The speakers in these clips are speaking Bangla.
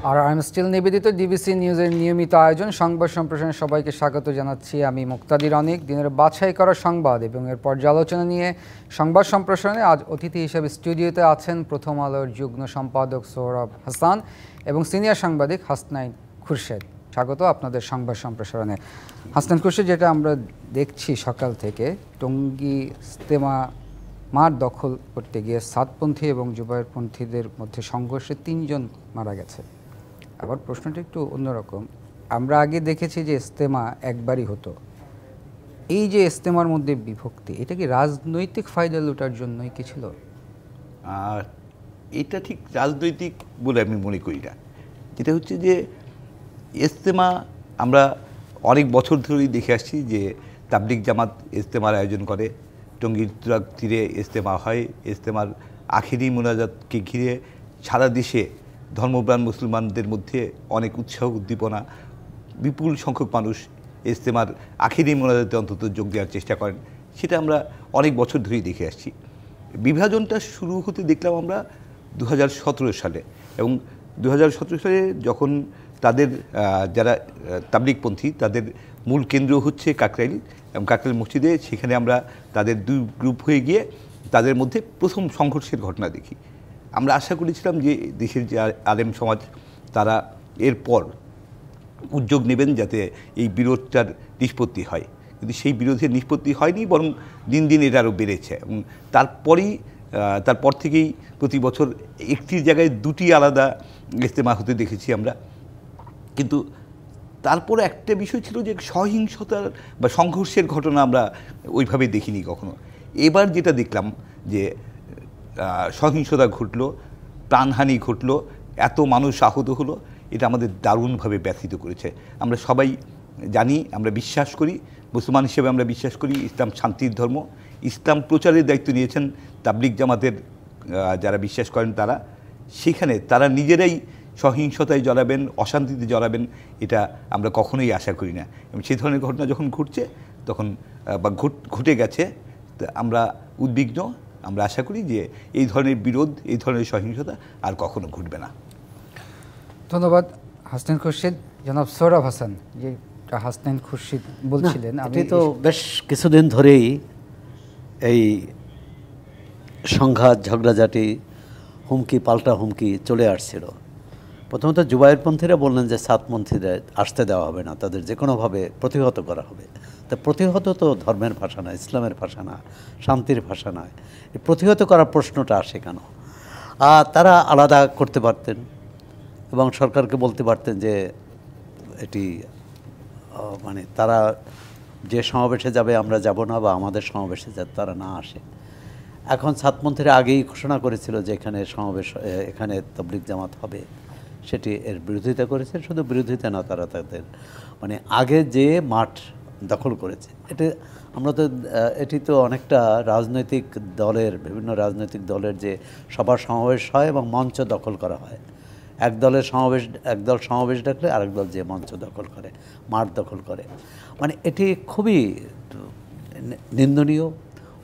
আর আই এম স্টিল নিবেদিত ডিবিসি নিউজের নিয়মিত আয়োজন সংবাদ সম্প্রসারণে সবাইকে স্বাগত জানাচ্ছি। আমি মুক্তাদির অনিক। দিনের বাছাই করা সংবাদ এবং এর পর্যালোচনা নিয়ে সংবাদ সম্প্রসারণে আজ অতিথি হিসেবে স্টুডিওতে আছেন প্রথম আলোর যুগ্ম সম্পাদক সৌরভ হাসান এবং সিনিয়র সাংবাদিক হাসনাইন খুরশেদ। স্বাগত আপনাদের সংবাদ সম্প্রসারণে। হাসনাইন খুরশেদ, যেটা আমরা দেখছি সকাল থেকে, টঙ্গী ইজতেমা মাঠ দখল করতে গিয়ে সাতপন্থী এবং জুবায়েরপন্থীদের মধ্যে সংঘর্ষে ৩ জন মারা গেছে। আবার প্রশ্নটা একটু অন্যরকম। আমরা আগে দেখেছি যে ইজতেমা একবারই হতো। এই যে ইজতেমার মধ্যে বিভক্তি, এটা কি রাজনৈতিক ফায়দা লুটার জন্যই কি ছিল? এটা ঠিক রাজনৈতিক বলে আমি মনে করি না। যেটা হচ্ছে যে ইজতেমা আমরা অনেক বছর ধরেই দেখে আসছি যে তাবলিগ জামাত ইজতেমার আয়োজন করে, টঙ্গীর তীরে ইজতেমা হয়। ইজতেমার আখেরি মোনাজাতকে ঘিরে সারা দেশে ধর্মপ্রাণ মুসলমানদের মধ্যে অনেক উৎসাহ উদ্দীপনা, বিপুল সংখ্যক মানুষ ইজতেমার আখেরি মোনাজাতে অন্তত যোগ দেওয়ার চেষ্টা করেন। সেটা আমরা অনেক বছর ধরেই দেখে আসছি। বিভাজনটা শুরু হতে দেখলাম আমরা 2017 সালে, এবং 2017 সালে যখন তাদের যারা তাবলিগপন্থী তাদের মূল কেন্দ্র হচ্ছে কাকরাইল, এবং কাকরাইল মসজিদে, সেখানে আমরা তাদের 2 গ্রুপ হয়ে গিয়ে তাদের মধ্যে প্রথম সংঘর্ষের ঘটনা দেখি। আমরা আশা করেছিলাম যে দেশের যে আলেম সমাজ তারা এরপর উদ্যোগ নেবেন যাতে এই বিরোধটার নিষ্পত্তি হয়, কিন্তু সেই বিরোধের নিষ্পত্তি হয়নি, বরং দিন দিন এটা আরও বেড়েছে। এবং তারপর থেকেই প্রতি বছর একটি জায়গায় 2টি আলাদা ইজতেমা হতে দেখেছি আমরা। কিন্তু তারপরে একটা বিষয় ছিল যে সহিংসতার বা সংঘর্ষের ঘটনা আমরা ওইভাবে দেখিনি কখনো। এবার যেটা দেখলাম যে সহিংসতা ঘটলো, প্রাণহানি ঘটলো, এত মানুষ আহত হলো, এটা আমাদের দারুণভাবে ব্যথিত করেছে। আমরা সবাই জানি, আমরা বিশ্বাস করি, মুসলমান হিসেবে আমরা বিশ্বাস করি ইসলাম শান্তির ধর্ম। ইসলাম প্রচারের দায়িত্ব নিয়েছেন তাবলিগ জামাতের যারা বিশ্বাস করেন তারা। সেখানে তারা নিজেরাই সহিংসতায় জড়াবেন, অশান্তিতে জড়াবেন, এটা আমরা কখনোই আশা করি না। এবং সেই ধরনের ঘটনা যখন ঘটছে তখন বা ঘটে গেছে, আমরা উদ্বিগ্ন। আমরা আশা করি যে এই ধরনের বিরোধ, এই ধরনের সহিংসতা আর কখনো ঘটবে না। ধন্যবাদ হাসনাইন খুরশেদ। জনাব সৌরভ হাসান, যে হাসনাইন খুরশেদ বলছিলেন, আপনি তো বেশ কিছুদিন ধরেই এই সংঘাত, ঝগড়াঝাটি, হুমকি পাল্টা হুমকি চলে আসছিল। প্রথমত জুবায়েরপন্থীরা বললেন যে সাতপন্থীদের আসতে দেওয়া হবে না, তাদের যে কোনোভাবে প্রতিহত করা হবে। তা প্রতিহত তো ধর্মের ভাষা না, ইসলামের ভাষা না, শান্তির ভাষা নয়। এই প্রতিহত করার প্রশ্নটা আসে কেন? তারা আলাদা করতে পারতেন এবং সরকারকে বলতে পারতেন যে এটি মানে তারা যে সমাবেশে যাবে আমরা যাব না, বা আমাদের সমাবেশে যাতে তারা না আসে। এখন সাতপন্থীরা আগেই ঘোষণা করেছিল যে এখানে সমাবেশ, এখানে তাবলিগ জামাত হবে, সেটি এর বিরোধিতা করেছে। শুধু বিরোধিতা না, তারা তাদের মানে আগে যে মাঠ দখল করেছে, এটি তো অনেকটা রাজনৈতিক দলের, বিভিন্ন রাজনৈতিক দলের যে সভা সমাবেশ হয় এবং মঞ্চ দখল করা হয়। এক দল সমাবেশ ডাকলে আরেক দল যে মঞ্চ দখল করে, মাঠ দখল করে, মানে এটি খুবই নিন্দনীয়,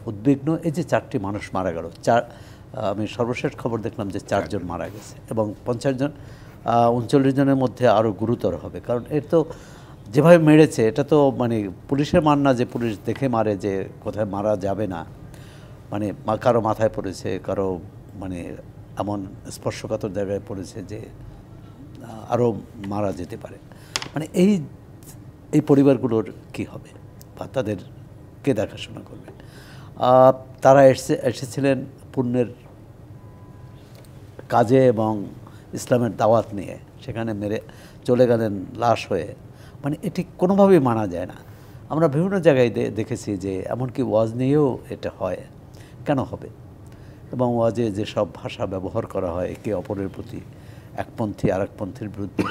উদ্বিগ্ন। এই যে 4টি মানুষ মারা গেল, আমি সর্বশেষ খবর দেখলাম যে 4 জন মারা গেছে এবং 50 জন, 39 জনের মধ্যে আরও গুরুতর হবে। কারণ এর তো যেভাবে মেরেছে, এটা তো মানে পুলিশের মান না যে পুলিশ দেখে মারে যে কোথায় মারা যাবে না, মানে কারো মাথায় পড়েছে, কারো মানে এমন স্পর্শকাতর জায়গায় পড়েছে যে আরও মারা যেতে পারে। মানে এই পরিবারগুলোর কি হবে বা তাদের কে দেখাশোনা করবে? তারা এসেছিলেন পুণ্যের কাজে এবং ইসলামের দাওয়াত নিয়ে, সেখানে মেরে চলে গেলেন লাশ হয়ে। মানে এটি কোনোভাবেই মানা যায় না। আমরা বিভিন্ন জায়গায় দেখেছি যে এমনকি ওয়াজ নিয়েও এটা হয়। কেন হবে? এবং ওয়াজে যেসব ভাষা ব্যবহার করা হয় একে অপরের প্রতি, একপন্থী আরেকপন্থীর বিরুদ্ধে,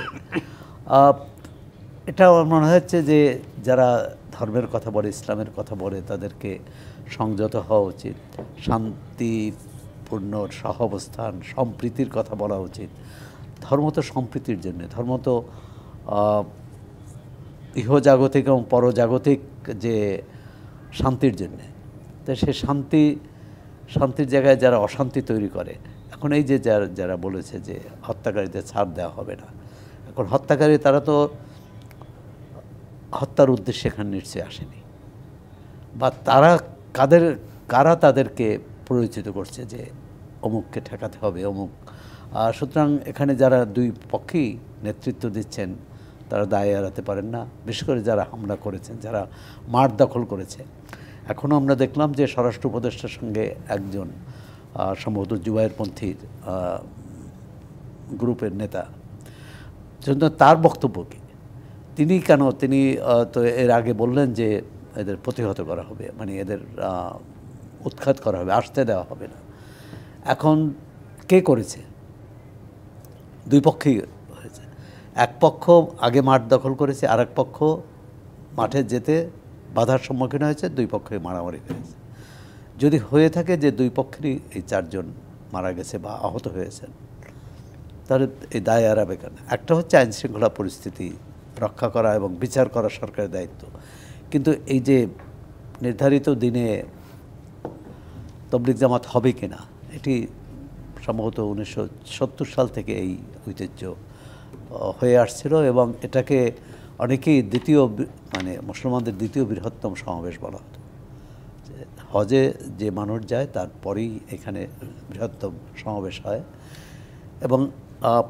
এটা মনে হচ্ছে যে যারা ধর্মের কথা বলে, ইসলামের কথা বলে, তাদেরকে সংযত হওয়া উচিত, শান্তিপূর্ণ সহাবস্থান, সম্প্রীতির কথা বলা উচিত। ধর্ম তো সম্প্রীতির জন্য, ধর্ম তো ইহজাগতিক এবং পরজাগতিক যে শান্তির জন্যে। তো সে শান্তির জায়গায় যারা অশান্তি তৈরি করে, এখন এই যে যারা বলেছে যে হত্যাকারীদের ছাড় দেওয়া হবে না, এখন হত্যাকারী তারা তো হত্যার উদ্দেশ্যে এখানে নিশ্চয়ই আসেনি, বা তারা কারা তাদেরকে পরিচিত করছে যে অমুককে ঠেকাতে হবে অমুক। সুতরাং এখানে যারা দুই পক্ষেই নেতৃত্ব দিচ্ছেন তারা দায় এড়াতে পারেন না, বিশেষ করে যারা হামলা করেছেন, যারা মাঠ দখল করেছে। এখনও আমরা দেখলাম যে স্বরাষ্ট্র উপদেষ্টার সঙ্গে একজন সম্ভবত জুবায়েরপন্থীর গ্রুপের নেতা, জন্য তার বক্তব্য কি, তিনি তো এর আগে বললেন যে এদের প্রতিহত করা হবে, মানে এদের উৎখাত করা হবে, আসতে দেওয়া হবে না। এখন কে করেছে? দুই পক্ষেই হয়েছে। এক পক্ষ আগে মাঠ দখল করেছে, আর এক পক্ষ মাঠে যেতে বাধার সম্মুখীন হয়েছে, দুই পক্ষে মারামারি হয়েছে। যদি হয়ে থাকে যে দুই পক্ষেরই এই 4 জন মারা গেছে বা আহত হয়েছেন, তাহলে এই দায় এড়াবে কেন? একটা হচ্ছে আইনশৃঙ্খলা পরিস্থিতি রক্ষা করা এবং বিচার করা সরকারের দায়িত্ব, কিন্তু এই যে নির্ধারিত দিনে তবলিগ জামাত হবে কিনা, এটি সম্ভবত 1970 সাল থেকে এই ঐতিহ্য হয়ে আসছিল, এবং এটাকে অনেকেই মানে মুসলমানদের দ্বিতীয় বৃহত্তম সমাবেশ বলা হতো। হজে যে মানুষ যায় তারপরেই এখানে বৃহত্তম সমাবেশ হয়, এবং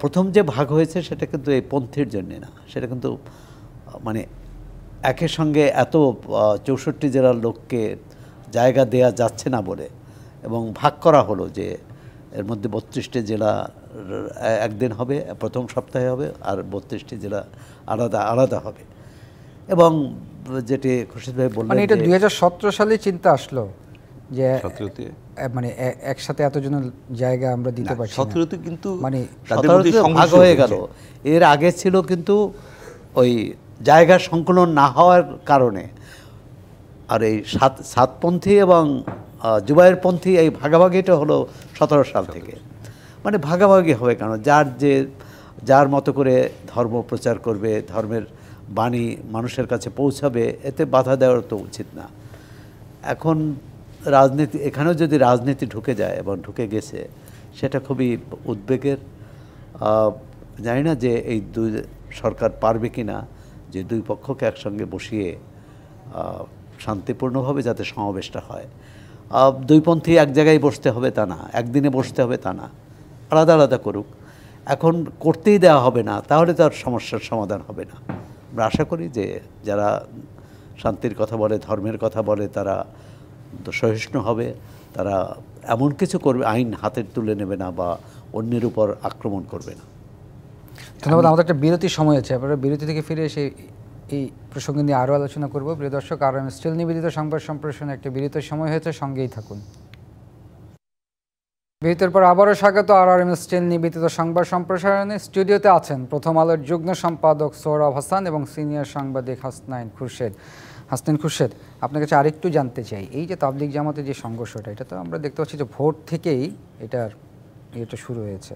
প্রথম যে ভাগ হয়েছে সেটা কিন্তু এই পন্থীর জন্যে না, সেটা কিন্তু মানে একের সঙ্গে এত 64 জেলার লোককে জায়গা দেয়া যাচ্ছে না বলে, এবং ভাগ করা হলো যে এর মধ্যে 32টি জেলা একদিন হবে, প্রথম সপ্তাহে হবে, আর 32টি জেলা আলাদা আলাদা হবে। এবং যেটি খুরশিদ ভাই বললেন, মানে এটা 2017 সালে চিন্তা আসলো যে 17তে মানে একসাথে এতজনের জায়গা আমরা দিতে পারছি না। 17তে কিন্তু মানে তাদের মধ্যে ভাগ হয়ে গেল। এর আগে ছিল কিন্তু ওই জায়গা সংকুলন না হওয়ার কারণে, আর এই সাতপন্থী এবং জুবায়েরপন্থী এই ভাগাভাগিটা হলো 17 সাল থেকে। মানে ভাগাভাগি হবে কেন? যার মতো করে ধর্ম প্রচার করবে, ধর্মের বাণী মানুষের কাছে পৌঁছাবে, এতে বাধা দেওয়ার তো উচিত না। এখন রাজনীতি, এখানেও যদি রাজনীতি ঢুকে যায় এবং ঢুকে গেছে, সেটা খুবই উদ্বেগের। জানি না যে এই দুই সরকার পারবে কি না যে দুই পক্ষকে একসঙ্গে বসিয়ে শান্তিপূর্ণভাবে যাতে সমাবেশটা হয়। দুই পন্থী এক জায়গায় বসতে হবে তা না, একদিনে বসতে হবে তা না, আলাদা আলাদা করুক। এখন করতেই দেওয়া হবে না, তাহলে তার সমস্যার সমাধান হবে না। আমরা আশা করি যে যারা শান্তির কথা বলে, ধর্মের কথা বলে, তারা সহিষ্ণু হবে, তারা এমন কিছু করবে, আইন হাতে তুলে নেবে না বা অন্যের উপর আক্রমণ করবে না। ধন্যবাদ। আমাদের একটা বিরতির সময় আছে, আমরা বিরতি থেকে ফিরে এসে এই প্রসঙ্গ নিয়ে আরও আলোচনা করব। প্রিয় দর্শক, আর স্টিল নিবেদিত সংবাদ সম্প্রসারণে একটা বিরতির সময় হয়েছে, সঙ্গেই থাকুন। বিরতির পর আবারও স্বাগত RRM স্টিল নিবেদিত সংবাদ সম্প্রসারণে। স্টুডিওতে আছেন প্রথম আলোর যুগ্ম সম্পাদক সোহরাব হাসান এবং সিনিয়র সাংবাদিক হাসনাইন খুরশেদ। আপনার কাছে আরেকটু জানতে চাই, এই যে তাবলিগ জামাতের যে সংঘর্ষটা, এটা তো আমরা দেখতে পাচ্ছি যে ভোট থেকেই এটা শুরু হয়েছে।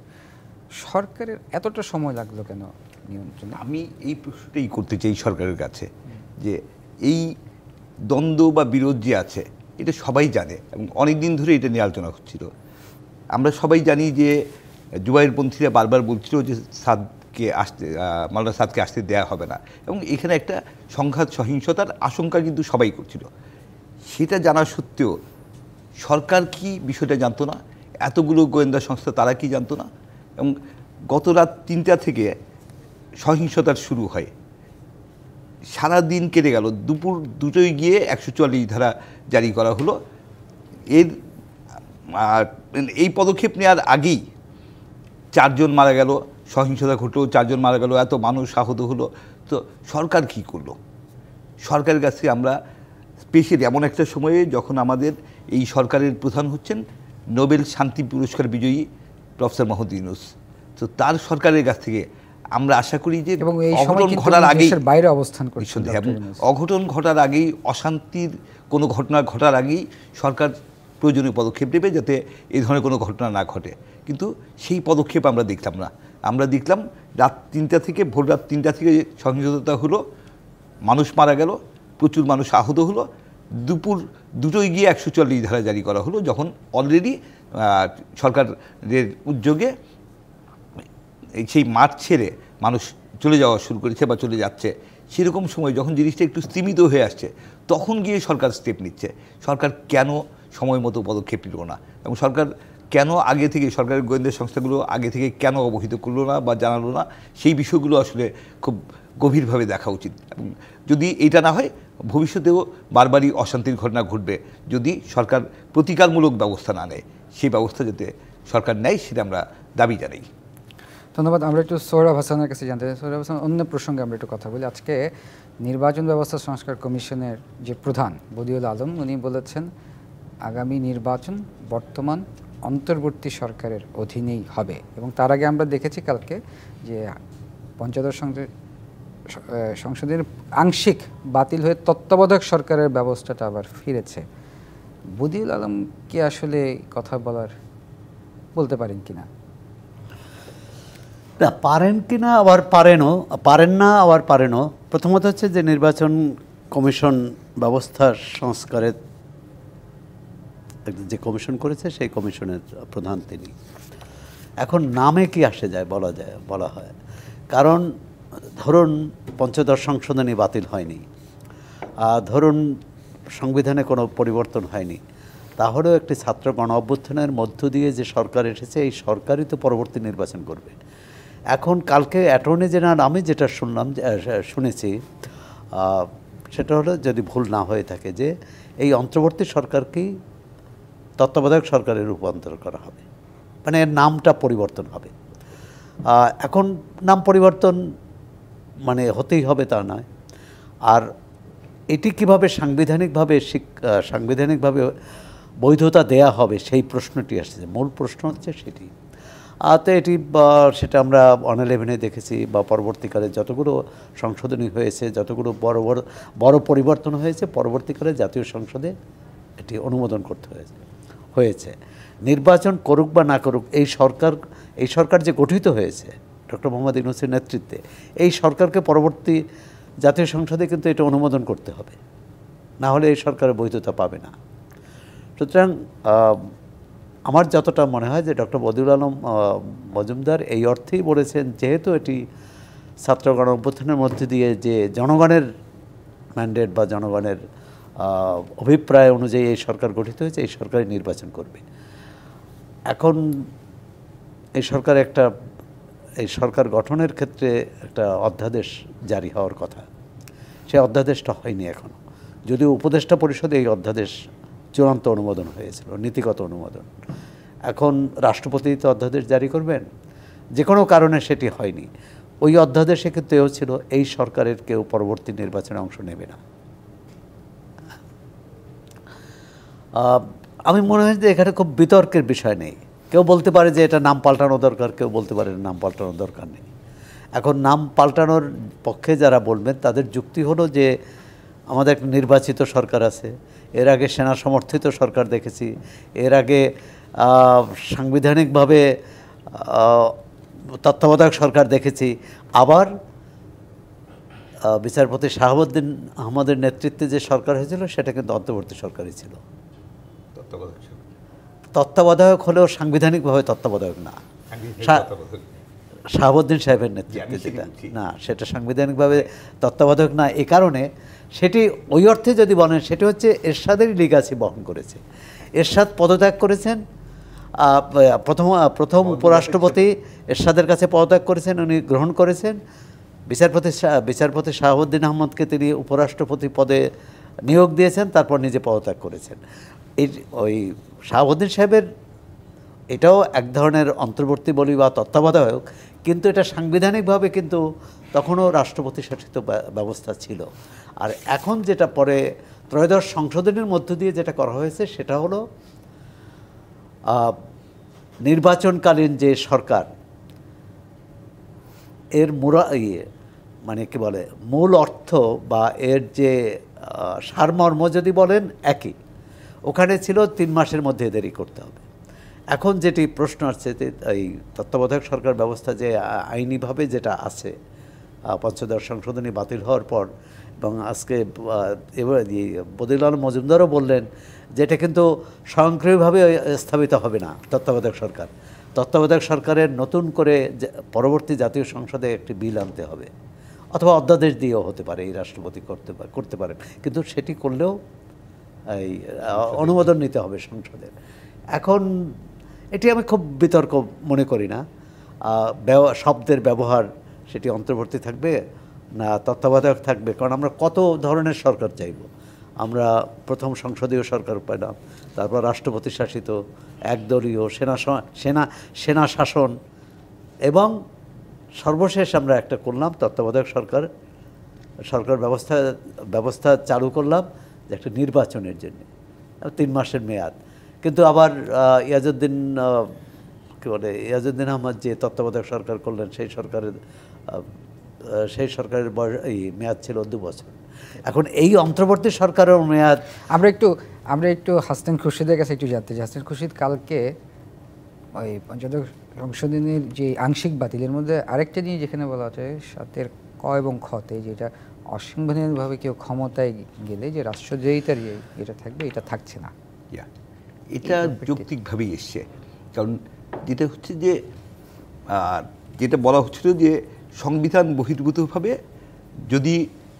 সরকারের এতটা সময় লাগলো কেন নিয়ন্ত্রণে? আমি এই প্রশ্নটাই করতে চাই সরকারের কাছে, যে এই দ্বন্দ্ব বা বিরোধ যে আছে এটা সবাই জানে এবং অনেক দিন ধরে এটা নিয়ে আলোচনা হচ্ছিল। আমরা সবাই জানি যে জুবায়েরপন্থীরা বারবার বলছিল যে মাওলানা সাদকে আসতে দেওয়া হবে না, এবং এখানে একটা সংঘাত সহিংসতার আশঙ্কা কিন্তু সবাই করছিল। সেটা জানা সত্ত্বেও সরকার কি বিষয়টা জানতো না? এতগুলো গোয়েন্দা সংস্থা তারা কি জানতো না? এবং গত রাত 3টা থেকে সহিংসতার শুরু হয়, সারা দিন কেটে গেল, দুপুর 2টোয় গিয়ে 144 ধারা জারি করা হলো। এই পদক্ষেপ নেওয়ার আগেই 4 জন মারা গেল, সহিংসতা ঘটলো, 4 জন মারা গেল, এত মানুষ আহত হলো। তো সরকার কি করলো? সরকারের কাছে আমরা স্পেশালি এমন একটা সময়ে যখন আমাদের এই সরকারের প্রধান হচ্ছেন নোবেল শান্তি পুরস্কার বিজয়ী প্রফেসর মোহাম্মদ ইউনূস, তো তার সরকারের কাছ থেকে আমরা আশা করি যে অঘটন ঘটার আগেই বাইরে অবস্থান করছেন, অঘটন ঘটার আগেই, অশান্তির কোনো ঘটনা ঘটার আগেই সরকার প্রয়োজনীয় পদক্ষেপ নেবে যাতে এই ধরনের কোনো ঘটনা না ঘটে। কিন্তু সেই পদক্ষেপ আমরা দেখলাম না। আমরা দেখলাম ভোর রাত 3টা থেকে সহিংসতা হলো, মানুষ মারা গেল, প্রচুর মানুষ আহত হলো। দুপুর 2টোয় গিয়ে 144 ধারা জারি করা হলো, যখন অলরেডি সরকারের উদ্যোগে সেই মাঠ ছেড়ে মানুষ চলে যাওয়া শুরু করেছে বা চলে যাচ্ছে, সেরকম সময় যখন জিনিসটা একটু স্তীমিত হয়ে আসছে তখন গিয়ে সরকার স্টেপ নিচ্ছে। সরকার কেন সময় মতো পদক্ষেপ নিল না, এবং সরকার কেন আগে থেকে, সরকারের গোয়েন্দা সংস্থাগুলো আগে থেকে কেন অবহিত করলো না বা জানালো না, সেই বিষয়গুলো আসলে খুব গভীরভাবে দেখা উচিত। এবং যদি এটা না হয় ভবিষ্যতেও বারবারই অশান্তির ঘটনা ঘটবে যদি সরকার প্রতিকারমূলক ব্যবস্থা না নেয়। সেই ব্যবস্থা যাতে সরকার নেয় সেটা আমরা দাবি জানাই। ধন্যবাদ। আমরা একটু সোহরাব হাসানের কাছে জানতে চাই। সোহরাব হাসান, অন্য প্রসঙ্গে আমরা একটু কথা বলি। আজকে নির্বাচন ব্যবস্থা সংস্কার কমিশনের যে প্রধান বদিউল আলম, উনি বলেছেন আগামী নির্বাচন বর্তমান অন্তর্বর্তী সরকারের অধীনেই হবে। এবং তার আগে আমরা দেখেছি কালকে যে পঞ্চদশ সংসদের আংশিক বাতিল হয়ে তত্ত্বাবধায়ক সরকারের ব্যবস্থাটা আবার ফিরেছে। বদিউল আলম কি আসলে কথা বলতে পারেন কিনা? না, পারেন কিনা আবার পারেন না আবার পারেনও। প্রথমত হচ্ছে যে নির্বাচন কমিশন ব্যবস্থার সংস্কারের যে কমিশন করেছে সেই কমিশনের প্রধান তিনি। এখন নামে কি আসে যায় বলা হয়, কারণ ধরুন পঞ্চদশ সংশোধনী বাতিল হয়নি, ধরুন সংবিধানে কোনো পরিবর্তন হয়নি, তাহলেও একটি ছাত্র গণ অভ্যুত্থানের মধ্য দিয়ে যে সরকার এসেছে এই সরকারই তো পরবর্তী নির্বাচন করবে। এখন কালকে অ্যাটর্নি জেনারেল, আমি যেটা শুনেছি সেটা হলো, যদি ভুল না হয়ে থাকে, যে এই অন্তর্বর্তী সরকারকেই তত্ত্বাবধায়ক সরকারে রূপান্তর করা হবে, মানে এর নামটা পরিবর্তন হবে। এখন নাম পরিবর্তন মানে হতেই হবে তা নয়। আর এটি কিভাবে সাংবিধানিকভাবে বৈধতা দেয়া হবে সেই প্রশ্নটি আসছে, মূল প্রশ্ন হচ্ছে সেটি। তো এটি সেটা আমরা 111-এ দেখেছি, বা পরবর্তীকালে যতগুলো সংশোধনী হয়েছে, যতগুলো বড় পরিবর্তন হয়েছে, পরবর্তীকালে জাতীয় সংসদে এটি অনুমোদন করতে হয়েছে। নির্বাচন করুক বা না করুক, এই সরকার যে গঠিত হয়েছে ডক্টর মোহাম্মদ ইউনূসের নেতৃত্বে, এই সরকারকে পরবর্তী জাতীয় সংসদে কিন্তু এটা অনুমোদন করতে হবে, না হলে এই সরকারের বৈধতা পাবে না। সুতরাং আমার যতটা মনে হয় যে ডক্টর বদিউল আলম মজুমদার এই অর্থেই বলেছেন, যেহেতু এটি ছাত্র গণ অভ্যুত্থানের মধ্যে দিয়ে যে জনগণের ম্যান্ডেট বা জনগণের অভিপ্রায় অনুযায়ী এই সরকার গঠিত হয়েছে, এই সরকারই নির্বাচন করবে। এখন এই সরকার গঠনের ক্ষেত্রে একটা অধ্যাদেশ জারি হওয়ার কথা, সেই অধ্যাদেশটা হয়নি এখনও, যদিও উপদেষ্টা পরিষদে এই অধ্যাদেশ চূড়ান্ত অনুমোদন হয়েছিল, নীতিগত অনুমোদন। এখন রাষ্ট্রপতি তো অধ্যাদেশ জারি করবেন, যে কোনো কারণে সেটি হয়নি। ওই অধ্যাদেশে কিন্তু এও ছিল, এই সরকারের কেউ পরবর্তী নির্বাচনে অংশ নেবে না। আমি মনে হয় যে এখানে খুব বিতর্কের বিষয় নেই। কেউ বলতে পারে যে এটা নাম পাল্টানো দরকার, কেউ বলতে পারে নাম পাল্টানোর দরকার নেই। এখন নাম পাল্টানোর পক্ষে যারা বলবেন তাদের যুক্তি হলো যে আমাদের একটা নির্বাচিত সরকার আছে, এর আগে সেনা সমর্থিত সরকার দেখেছি, এর আগে সাংবিধানিকভাবে তত্ত্বাবধায়ক সরকার দেখেছি, আবার বিচারপতি শাহাবুদ্দিন আহমদের নেতৃত্বে যে সরকার হয়েছিল সেটা কিন্তু অন্তর্বর্তী সরকারই ছিল। তত্ত্বাবধায়ক হলেও সাংবিধানিকভাবে তত্ত্বাবধায়ক না, শাহাবুদ্দিন সাহেবের নেতৃত্বে যেটা, না সেটা সাংবিধানিকভাবে তত্ত্বাবধায়ক না। এ কারণে সেটি ওই অর্থে যদি বলেন, সেটি হচ্ছে এরশাদেরই লিগাসি বহন করেছে। এরশাদ পদত্যাগ করেছেন, প্রথম উপরাষ্ট্রপতি এরশাদের কাছে পদত্যাগ করেছেন, উনি গ্রহণ করেছেন। বিচারপতি শাহাবুদ্দিন আহমদকে তিনি উপরাষ্ট্রপতি পদে নিয়োগ দিয়েছেন, তারপর নিজে পদত্যাগ করেছেন। ওই শাহাবুদ্দিন সাহেবের এটাও এক ধরনের অন্তর্বর্তী বলি বা তত্ত্বাবধায়ক, কিন্তু এটা সাংবিধানিকভাবে কিন্তু তখনও রাষ্ট্রপতি শাসিত ব্যবস্থা ছিল। আর এখন যেটা পরে ত্রয়োদশ সংশোধনের মধ্য দিয়ে যেটা করা হয়েছে সেটা হলো নির্বাচনকালীন যে সরকার, এর মানে কি বলে, মূল অর্থ বা এর যে সারমর্ম যদি বলেন একই, ওখানে ছিল 3 মাসের মধ্যে এদেরই করতে হবে। এখন যেটি প্রশ্ন আসছে, এই তত্ত্বাবধায়ক সরকার ব্যবস্থা যে আইনিভাবে যেটা আছে, পঞ্চদশ সংশোধনী বাতিল হওয়ার পর, এবং আজকে এবার বদিউল আলম মজুমদারও বললেন যে এটা কিন্তু স্বয়ংক্রিয়ভাবে স্থাপিত হবে না তত্ত্বাবধায়ক সরকার, তত্ত্বাবধায়ক সরকারের নতুন করে পরবর্তী জাতীয় সংসদে একটি বিল আনতে হবে, অথবা অধ্যাদেশ দিয়েও হতে পারে, এই রাষ্ট্রপতি করতে পারেন, কিন্তু সেটি করলেও এই অনুমোদন নিতে হবে সংসদের। এখন এটি আমি খুব বিতর্ক মনে করি না। শব্দের ব্যবহার সেটি অন্তর্বর্তী থাকবে না তত্ত্বাবধায়ক থাকবে, কারণ আমরা কত ধরনের সরকার চাইব। আমরা প্রথম সংসদীয় সরকার পেলাম, তারপর রাষ্ট্রপতি শাসিত, একদলীয়, সেনা শাসন, এবং সর্বশেষ আমরা একটা করলাম তত্ত্বাবধায়ক সরকার ব্যবস্থা চালু করলাম যে একটা নির্বাচনের জন্য 3 মাসের মেয়াদ। কিন্তু আবার ইয়াজউদ্দিন আহমদ যে তত্ত্বাবধায়ক সরকার করলেন, সেই সরকারের মেয়াদ ছিল 2 বছর। এখন এই অন্তর্বর্তী সরকারের মেয়াদ আমরা একটু হাসান খুরশিদের কাছে একটু জানতে চাই। হাসান খুরশিদ, কালকে ওই পঞ্চদশ সংশোধনীর যে আংশিক বাতিলের মধ্যে আরেকটা জিনিস যেখানে বলা হচ্ছে 7 ক এবং খতে, যেটা অসাংবিধানিকভাবে কেউ ক্ষমতায় গেলে যে রাষ্ট্রদ্রোহিতার যেটা থাকবে, এটা থাকছে না। এটা যৌক্তিকভাবেই এসছে, কারণ যেটা হচ্ছে যে যেটা বলা হচ্ছিল যে সংবিধান বহির্ভূতভাবে যদি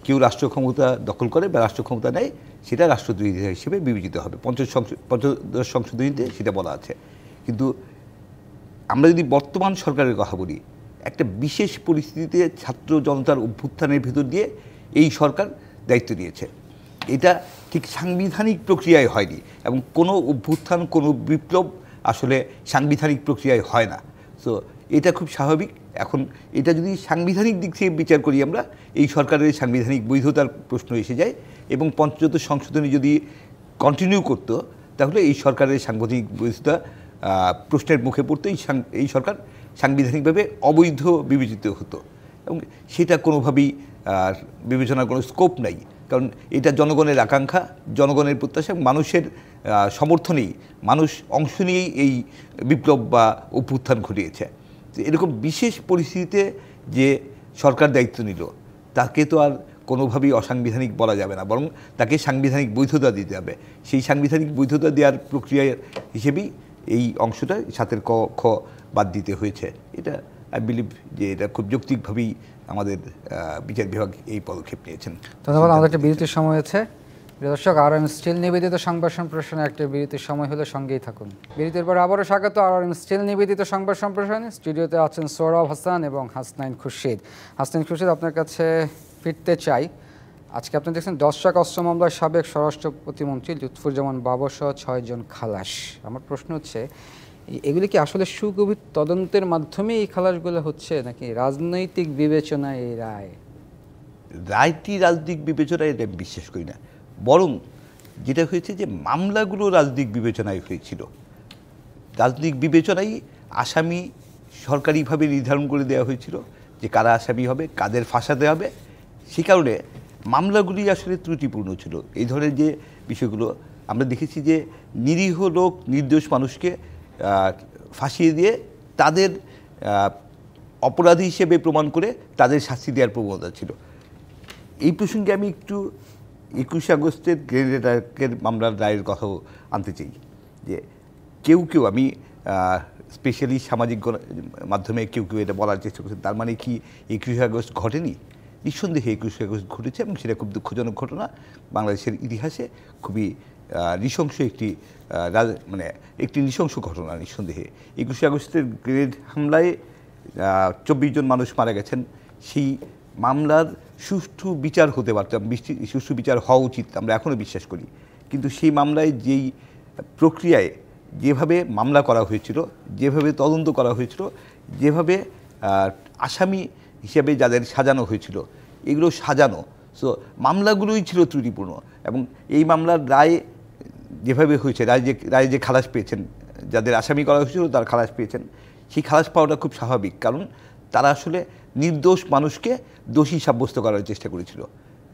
কেউ রাষ্ট্র ক্ষমতা দখল করে বা রাষ্ট্র ক্ষমতা নেয়, সেটা রাষ্ট্রদ্রোহিতা হিসেবে বিবেচিত হবে। পঞ্চদশ সংশোধনীতে সেটা বলা আছে। কিন্তু আমরা যদি বর্তমান সরকারের কথা বলি, একটা বিশেষ পরিস্থিতিতে ছাত্র জনতার অভ্যুত্থানের ভিতর দিয়ে এই সরকার দায়িত্ব নিয়েছে। এটা ঠিক সাংবিধানিক প্রক্রিয়ায় হয়নি, এবং কোনো অভ্যুত্থান, কোনো বিপ্লব আসলে সাংবিধানিক প্রক্রিয়ায় হয় না। সো এটা খুব স্বাভাবিক। এখন এটা যদি সাংবিধানিক দিক থেকে বিচার করি আমরা, এই সরকারের সাংবিধানিক বৈধতার প্রশ্ন এসে যায়, এবং পঞ্চদশ সংশোধনী যদি কন্টিনিউ করতো, তাহলে এই সরকারের সাংবিধানিক বৈধতা প্রশ্নের মুখে পড়তো। এই সরকার সাংবিধানিকভাবে অবৈধ বিবেচিত হতো, এবং সেটা কোনোভাবেই বিবেচনার কোনো স্কোপ নাই। কারণ এটা জনগণের আকাঙ্ক্ষা, জনগণের প্রত্যাশা, মানুষের সমর্থনেই, মানুষ অংশ নিয়েই এই বিপ্লব বা অভ্যুত্থান ঘটিয়েছে। এরকম বিশেষ পরিস্থিতিতে যে সরকার দায়িত্ব নিল, তাকে তো আর কোনোভাবেই অসাংবিধানিক বলা যাবে না, বরং তাকে সাংবিধানিক বৈধতা দিতে হবে। সেই সাংবিধানিক বৈধতা দেওয়ার প্রক্রিয়া হিসেবেই এই অংশটা 7 ক খ বাদ দিতে হয়েছে। এটা আই বিলিভ যে এটা খুব যৌক্তিকভাবেই আমাদের বিচার বিভাগ এই পদক্ষেপ নিয়েছেন। ধন্যবাদ। আমাদের একটা বিরতির সময় হয়েছে। দর্শক, আরএম স্টিল নিবেদিত সংবাদ সম্প্রসারণে একটা বিরতির সময় হলে সঙ্গেই থাকুন। বিরতির পর আবারও স্বাগত আরএম স্টিল নিবেদিত সংবাদ সম্প্রসারণে। স্টুডিওতে আছেন সোহরাব হাসান এবং হাসনাইন খুরশিদ। হাসনাইন খুরশিদ, আপনার কাছে ফিরতে চাই। আজকে আপনি দেখছেন 10 টাকা অস্ত্র মামলায় সাবেক স্বরাষ্ট্র প্রতিমন্ত্রী লুৎফুজ্জামান বাবর সহ 6 জন খালাস। আমার প্রশ্ন হচ্ছে, এগুলি কি আসলে সুগভীর তদন্তের মাধ্যমে এই খালাসগুলো হচ্ছে, নাকি রাজনৈতিক বিবেচনায় এই রায়? রায়টি রাজনৈতিক বিবেচনায় এটা বিশ্বাস করি না, বরং যেটা হয়েছে যে মামলাগুলো রাজনৈতিক বিবেচনায় হয়েছিল। রাজনৈতিক বিবেচনায় আসামি সরকারিভাবে নির্ধারণ করে দেওয়া হয়েছিল যে কারা আসামি হবে, কাদের ফাঁসাতে হবে। সে কারণে মামলাগুলি আসলে ত্রুটিপূর্ণ ছিল। এই ধরনের যে বিষয়গুলো আমরা দেখেছি যে নিরীহ লোক, নির্দোষ মানুষকে ফাঁসিয়ে দিয়ে তাদের অপরাধী হিসেবে প্রমাণ করে তাদের শাস্তি দেওয়ার প্রবণতা ছিল। এই প্রসঙ্গে আমি একটু 21 আগস্টের গ্রেনেড অ্যাটাকের মামলার রায়ের কথাও আনতে চাই। যে কেউ আমি স্পেশালি সামাজিক মাধ্যমে কেউ এটা বলার চেষ্টা করছেন, তার মানে কি 21 আগস্ট ঘটেনি? নিঃসন্দেহে 21 আগস্ট ঘটেছে, এবং সেটা খুব দুঃখজনক ঘটনা। বাংলাদেশের ইতিহাসে খুবই নৃশংস একটি নৃশংস ঘটনা নিঃসন্দেহে। 21 আগস্টের গ্রেনেড হামলায় 24 জন মানুষ মারা গেছেন। সেই মামলার সুষ্ঠু বিচার হতে পারতাম, সুষ্ঠু বিচার হওয়া উচিত, আমরা এখনও বিশ্বাস করি। কিন্তু সেই মামলায় যেই প্রক্রিয়ায় যেভাবে মামলা করা হয়েছিল, যেভাবে তদন্ত করা হয়েছিল, যেভাবে আসামি হিসেবে যাদের সাজানো হয়েছিল, এগুলো সাজানো, সো মামলাগুলোই ছিল ত্রুটিপূর্ণ। এবং এই মামলার রায় যেভাবে হয়েছে, রায় যে খালাস পেয়েছেন, যাদের আসামি করা হয়েছিল তারা খালাস পেয়েছেন, সেই খালাস পাওয়াটা খুব স্বাভাবিক। কারণ তারা আসলে নির্দোষ মানুষকে দোষী সাব্যস্ত করার চেষ্টা করেছিল,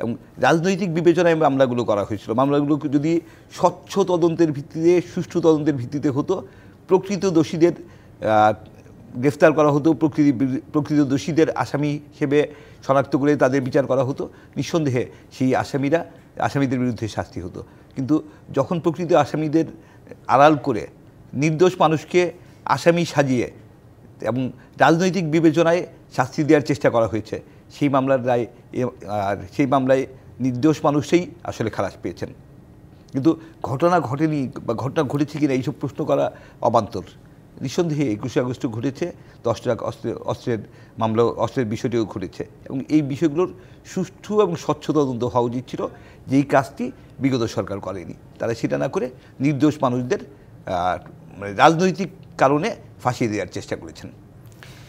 এবং রাজনৈতিক বিবেচনায় মামলাগুলো করা হয়েছিল। মামলাগুলো যদি স্বচ্ছ তদন্তের ভিত্তিতে, সুষ্ঠু তদন্তের ভিত্তিতে হতো, প্রকৃত দোষীদের গ্রেফতার করা হতো, প্রকৃত দোষীদের আসামি হিসেবে শনাক্ত করে তাদের বিচার করা হতো, নিঃসন্দেহে সেই আসামিদের বিরুদ্ধে শাস্তি হতো। কিন্তু যখন প্রকৃত আসামিদের আড়াল করে নির্দোষ মানুষকে আসামি সাজিয়ে এবং রাজনৈতিক বিবেচনায় শাস্তি দেওয়ার চেষ্টা করা হয়েছে। সেই মামলার রায় আর সেই মামলায় নির্দোষ মানুষই আসলে খালাস পেয়েছেন। কিন্তু ঘটনা ঘটেনি বা ঘটনা ঘটেছে কিনা এইসব প্রশ্ন করা অবান্তর। নিঃসন্দেহে 21শে আগস্ট ঘটেছে, 10 ট্রাক অস্ত্রের মামলা, অস্ত্রের বিষয়টিও ঘটেছে এবং এই বিষয়গুলোর সুষ্ঠু এবং স্বচ্ছ তদন্ত হওয়া উচিত ছিল, যেই কাজটি বিগত সরকার করেনি। তারা সেটা না করে নির্দোষ মানুষদের রাজনৈতিক কারণে ফাঁসিয়ে দেওয়ার চেষ্টা করেছেন,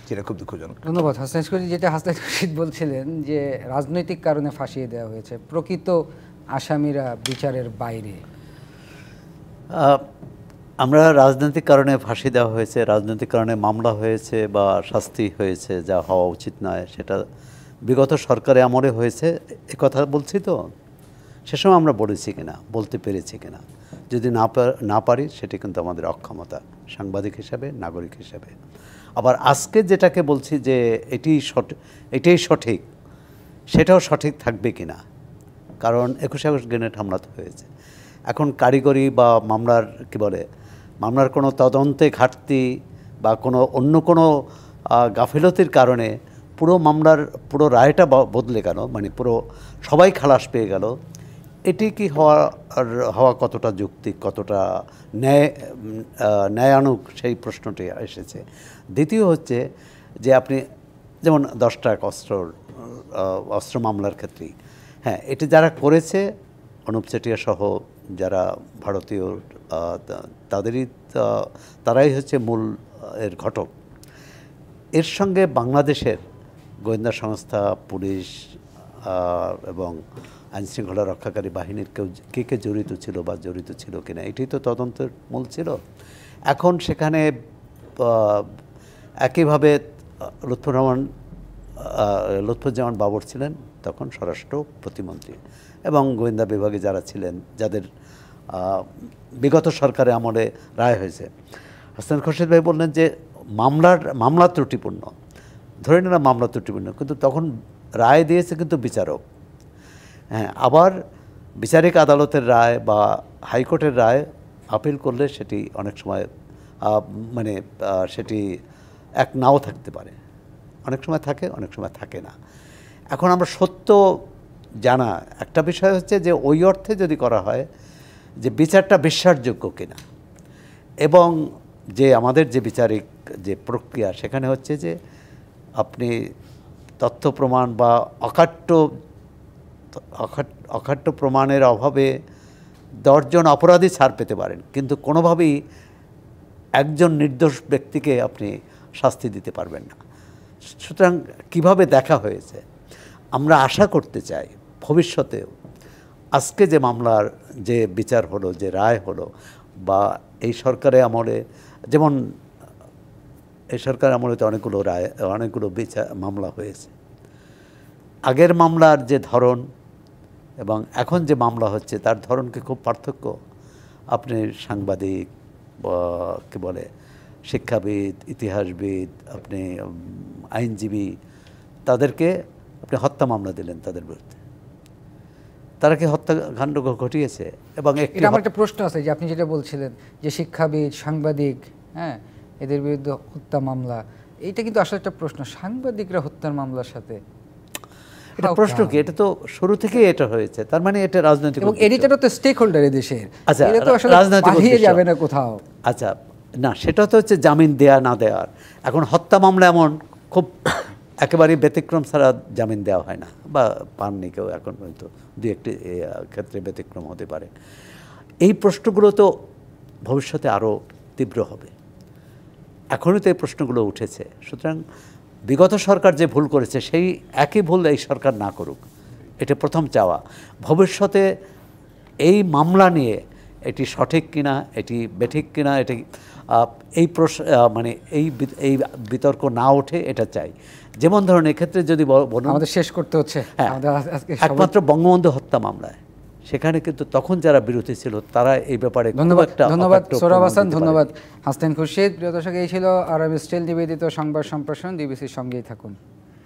সেটা খুব দুঃখজনক। ধন্যবাদ হাসনাইন খুরশিদ। যেটা হাসনাইন খুরশিদ বলছিলেন যে রাজনৈতিক কারণে ফাঁসিয়ে দেওয়া হয়েছে, প্রকৃত আসামিরা বিচারের বাইরে। আমরা রাজনৈতিক কারণে ফাঁসি দেওয়া হয়েছে, রাজনৈতিক কারণে মামলা হয়েছে বা শাস্তি হয়েছে, যা হওয়া উচিত নয় সেটা বিগত সরকারে আমলে হয়েছে, এ কথা বলছি। তো সে সময় আমরা বলেছি কিনা, বলতে পেরেছি কিনা, যদি না পারি সেটি কিন্তু আমাদের অক্ষমতা সাংবাদিক হিসাবে, নাগরিক হিসাবে। আবার আজকে যেটাকে বলছি যে এটাই সঠিক, সেটাও সঠিক থাকবে কিনা, কারণ 21শে আগস্ট গ্রেনেড হামলা তো হয়েছে। এখন কারিগরি বা মামলার মামলার কোনো তদন্তে ঘাটতি বা অন্য কোনো গাফিলতির কারণে পুরো রায়টা বদলে গেল, মানে পুরো সবাই খালাস পেয়ে গেল। এটি কি হওয়া কতটা যৌক্তিক, কতটা ন্যায়ানুগ, সেই প্রশ্নটি এসেছে। দ্বিতীয় হচ্ছে যে আপনি যেমন 10 ট্রাক অস্ত্র মামলার ক্ষেত্রেই, হ্যাঁ, এটি যারা করেছে অনুপ চেটিয়া সহ যারা ভারতীয়, তারাই হচ্ছে মূল এর ঘটক। এর সঙ্গে বাংলাদেশের গোয়েন্দা সংস্থা, পুলিশ এবং আইনশৃঙ্খলা রক্ষাকারী বাহিনীর কে জড়িত ছিল বা জড়িত ছিল কিনা, এটি তো তদন্তের মূল ছিল। এখন সেখানে একইভাবে লুৎফুজ্জামান বাবর ছিলেন তখন স্বরাষ্ট্র প্রতিমন্ত্রী, এবং গোয়েন্দা বিভাগে যারা ছিলেন, যাদের বিগত সরকারে আমলে রায় হয়েছে। হাসনাইন খুরশিদ ভাই বললেন যে মামলা ত্রুটিপূর্ণ, ধরে নিলাম মামলা ত্রুটিপূর্ণ, কিন্তু তখন রায় দিয়েছে কিন্তু বিচারক। হ্যাঁ, আবার বিচারিক আদালতের রায় বা হাইকোর্টের রায় আপিল করলে সেটি অনেক সময় সেটি এক নাও থাকতে পারে, অনেক সময় থাকে, অনেক সময় থাকে না। এখন আমরা সত্য জানা একটা বিষয় হচ্ছে যে ওই অর্থে যদি করা হয় যে বিচারটা বিশ্বাসযোগ্য কিনা, এবং যে আমাদের যে বিচারিক যে প্রক্রিয়া, সেখানে হচ্ছে যে আপনি তথ্য প্রমাণ বা অকাট্য প্রমাণের অভাবে 10 জন অপরাধী ছাড় পেতে পারেন, কিন্তু কোনোভাবেই একজন নির্দোষ ব্যক্তিকে আপনি শাস্তি দিতে পারবেন না। সুতরাং কিভাবে দেখা হয়েছে, আমরা আশা করতে চাই ভবিষ্যতেও আজকে যে মামলার যে বিচার হলো, যে রায় হলো, বা এই সরকারের আমলে, যেমন এই সরকারের আমলে তো অনেকগুলো মামলা হয়েছে, আগের মামলার যে ধরন এবং এখন যে মামলা হচ্ছে তার ধরনকে খুব পার্থক্য। আপনি সাংবাদিক, শিক্ষাবিদ, ইতিহাসবিদ, আপনি আইনজীবী, তাদেরকে আপনি হত্যা মামলা দিলেন তাদের বিরুদ্ধে, তারা কি হত্যাকাণ্ড ঘটিয়েছে? এবং আমার একটা প্রশ্ন আছে যে আপনি যেটা বলছিলেন যে শিক্ষাবিদ, সাংবাদিক, হ্যাঁ, এদের বিরুদ্ধে হত্যা মামলা, এইটা কিন্তু আসলে একটা প্রশ্ন, সাংবাদিকরা হত্যার মামলার সাথে এটা প্রশ্ন কি? এটা তো শুরু থেকেই এটা হয়েছে, তার মানে এটা রাজনৈতিক, এবং এডিটরও তো স্টেক হোল্ডার এদেশের। আচ্ছা, এটা তো আসলে পালিয়ে যাবে না কোথাও। আচ্ছা, না, সেটা তো হচ্ছে জামিন দেয়া না দেওয়ার। এখন হত্যা মামলা এমন খুব একেবারেই ব্যতিক্রম ছাড়া জামিন দেওয়া হয় না, বা পাননি কেউ এখন পর্যন্ত, 2-1টি ক্ষেত্রে ব্যতিক্রম হতে পারে। এই প্রশ্নগুলো তো ভবিষ্যতে আরও তীব্র হবে, এখনই তো এই প্রশ্নগুলো উঠেছে। সুতরাং বিগত সরকার যে ভুল করেছে সেই একই ভুল এই সরকার না করুক, এটা প্রথম চাওয়া। ভবিষ্যতে এই মামলা নিয়ে এটি সঠিক কিনা, এটি বেঠিক কিনা, এটি এই এই বিতর্ক না ওঠে, এটা চাই। যেমন ধরুন এক্ষেত্রে যদি আমাদের শেষ করতে হচ্ছে, একমাত্র বঙ্গবন্ধু হত্যা মামলায় সেখানে কিন্তু তখন যারা বিরোধী ছিল তারা এই ব্যাপারে ধন্যবাদ সোহরাব হাসান, ধন্যবাদ হাসনাইন খুরশিদ। প্রিয় দর্শক, এই ছিল আরব স্টিল নিবেদিত সংবাদ সম্প্রসারণ। ডিবিসির সঙ্গেই থাকুন।